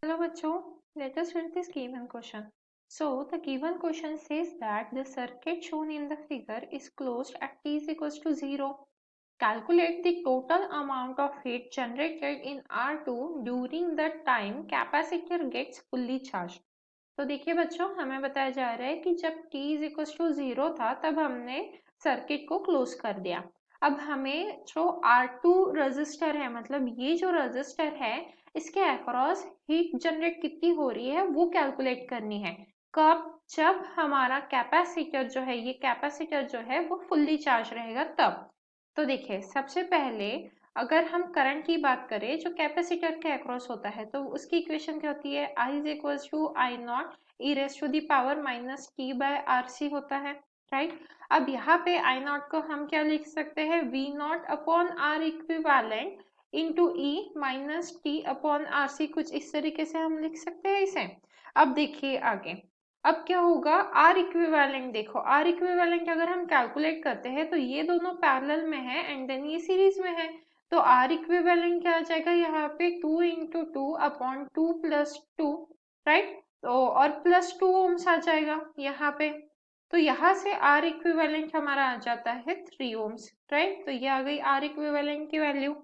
Hello बच्चों, let us read this given question. So the given question says that the circuit shown in the figure is closed at t is equals to 0. Calculate the total amount of heat generated in R2 during the time capacitor gets fully charged. तो देखिए बच्चों, हमें बताया जा रहा है कि जब t इज इक्वल टू 0 था तब हमने सर्किट को क्लोज कर दिया। अब हमें जो R2 रजिस्टर है, मतलब ये जो रजिस्टर है, इसके अक्रॉस हीट जनरेट कितनी हो रही है वो कैलकुलेट करनी है। कब? जब हमारा कैपेसिटर जो है, ये कैपेसिटर जो है वो फुल्ली चार्ज रहेगा तब। तो देखिए, सबसे पहले अगर हम करंट की बात करें जो कैपेसिटर के अक्रॉस होता है, तो उसकी इक्वेशन क्या होती है? I is equal to I naught e raise to the power minus t by R C होता है, राइट। अब यहाँ पे आई नॉट को हम क्या लिख सकते हैं? V naught upon R equivalent into e minus t upon R C, कुछ इस तरीके से हम लिख सकते हैं इसे। अब देखिए आगे, अब क्या होगा? आर इक्विवेलेंट देखो, आर इक्विवेलेंट अगर हम कैलकुलेट करते हैं तो ये दोनों पैरेलल में है एंड देन ये सीरीज में है, तो आर इक्विवेलेंट क्या आ जाएगा यहाँ पे? 2 into two upon 2 plus 2, right. तो और प्लस 2 ओम्स आ जाएगा यहाँ पे, तो यहाँ से आर इक्विवेलेंट हमारा आ जाता है 3 ओम्स, राइट। तो ये आ गई आर इक्विवेलेंट की वैल्यू।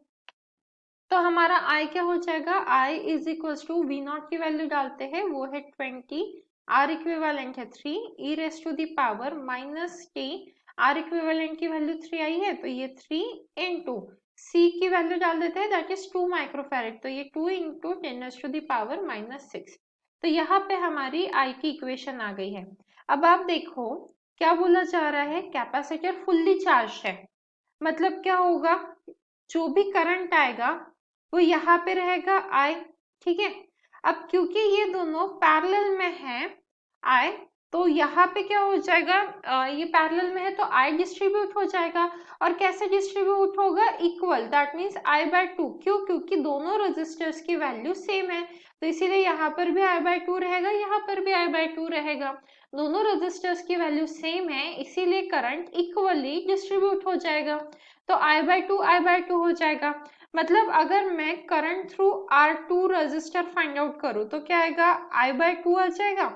तो हमारा I क्या हो जाएगा? I is equal to V naught की वैल्यू डालते हैं, वो है 20, आर इक्विवेलेंट है 3, e raise to the power minus t, R equivalent की वैल्यू 3 आई है, तो ये 3 इंटू सी की वैल्यू डाल देते हैं, दैट इज 2 माइक्रोफैरेड, तो ये 2 into 10 raise to the power minus 6। तो यहाँ पे हमारी I की इक्वेशन आ गई है। अब आप देखो क्या बोला जा रहा है? कैपेसिटर फुल्ली चार्ज है, मतलब क्या होगा? जो भी करंट आएगा वो यहाँ पे रहेगा I, ठीक है। अब क्योंकि ये दोनों पैरेलल में है I, तो यहाँ पे क्या हो जाएगा? ये पैरेलल में है तो I डिस्ट्रीब्यूट हो जाएगा। और कैसे डिस्ट्रीब्यूट होगा? Equal, that means I by 2। क्यों? क्योंकि दोनों रेजिस्टर्स की वैल्यू सेम है, तो इसीलिए यहाँ पर भी I बाय 2 रहेगा, यहाँ पर भी I बाय 2 रहेगा। दोनों रेजिस्टर्स की वैल्यू सेम है, इसीलिए करंट इक्वली डिस्ट्रीब्यूट हो जाएगा, तो I बाय 2 हो जाएगा। मतलब अगर मैं current through R2 register find out करूं तो क्या आएगा? I बाय 2 आ जाएगा।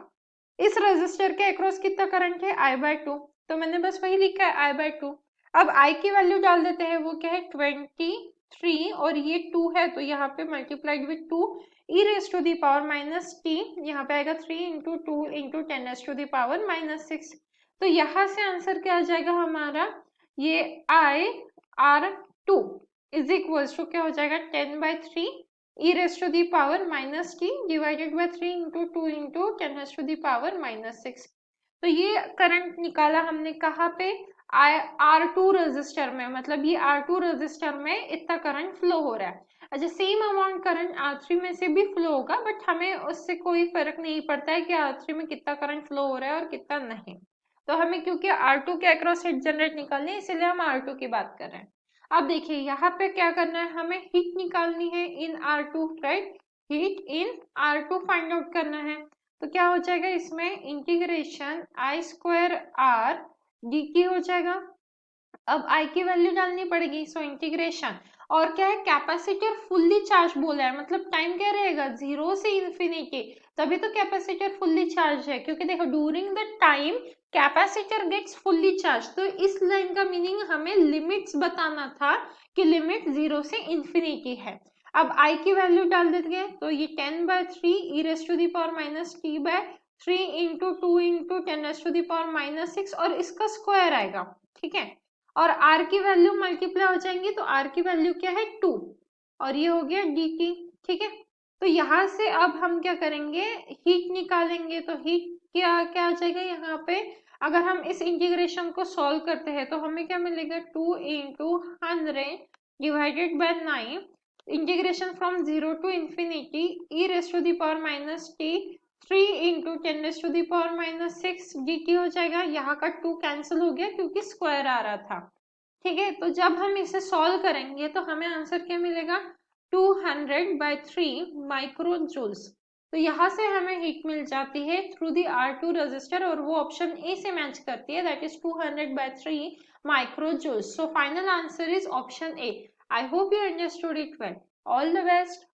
इस रजिस्टर के अक्रॉस कितना करंट है? I बाय 2, तो मैंने बस वही लिखा है I बाय 2। अब I की वैल्यू डाल देते हैं, वो क्या है? 23, और ये 2 है तो यहाँ पे multiplied with 2 e raise to the power minus t, यहाँ पे आएगा 3 into 2 into 10 raise to the power minus 6। तो यहाँ से आंसर क्या आ जाएगा हमारा? ये I R2 is equal to क्या हो जाएगा? 10 by 3 e raise to the power minus t divided by 3 into 2 into 10 raise to the power minus 6। तो ये करंट निकाला हमने कहाँ पे? R2 रजिस्टर में, मतलब ये R2 रजिस्टर में इतना करंट फ्लो हो रहा है। अच्छा, सेम अमाउंट करंट R3 में से भी फ्लो होगा, बट हमें उससे कोई फर्क नहीं पड़ता है कि R3 में कितना करंट फ्लो हो रहा है और कितना नहीं। तो हमें क्योंकि R2 के अक्रॉस हीट जनरेट निकालनी है, इसलिए हम R2 की बात कर रहे हैं। अब देखिए यहाँ पे क्या करना है? हमें हीट निकालनी है इन R2, right. Heat in R2 find out करना है, तो क्या हो जाएगा इसमें? Integration I square R dt हो जाएगा। अब I की वैल्यू डालनी पड़ेगी, सो इंटीग्रेशन, और क्या है? कैपेसिटर फुल्ली चार्ज बोला है, मतलब टाइम क्या रहेगा? 0 से इंफिनिटी, तभी तो कैपेसिटर फुल्ली चार्ज है, क्योंकि देखो during the time capacitor gets fully charge. तो इस लाइन का मीनिंग हमें लिमिट्स बताना था कि लिमिट 0 से इंफिनिटी है। अब I की वैल्यू डाल देंगे, तो ये 10 by 3 e raise to the power minus t by 3 into 2 into 10 raise to the power minus 6, और इसका स्क्वायर आएगा, ठीक है। और R की वैल्यू मल्टीप्लाई हो जाएंगी, तो R की वैल्यू क्या है? 2, और ये हो गया dt, ठीक है। तो यहाँ से अब हम क्या करेंगे? हीट निकालेंगे, तो हीट क्या क्या आ जाएगा यहाँ पे? अगर हम इस इंटीग्रेशन को सॉल्व करते हैं तो हमें क्या मिलेगा? 2 into 100 divided by 9, integration from 0 to infinity e raise to the power minus t 3 into 10 raise to the power minus 6 dt हो जाएगा। यहाँ का 2 कैंसिल हो गया क्योंकि स्क्वायर आ रहा था, ठीक है। तो जब हम इसे सॉल्व करेंगे तो हमें आंसर क्या मिलेगा? 200 बाय 3 माइक्रो जूल्स। तो यहाँ से हमें हीट मिल जाती है थ्रू दी R2 रजिस्टर, और वो ऑप्शन ए से मैच करती है, that is 200 by 3 micro joules. So final answer is option A. I hope you understood it well. All the best.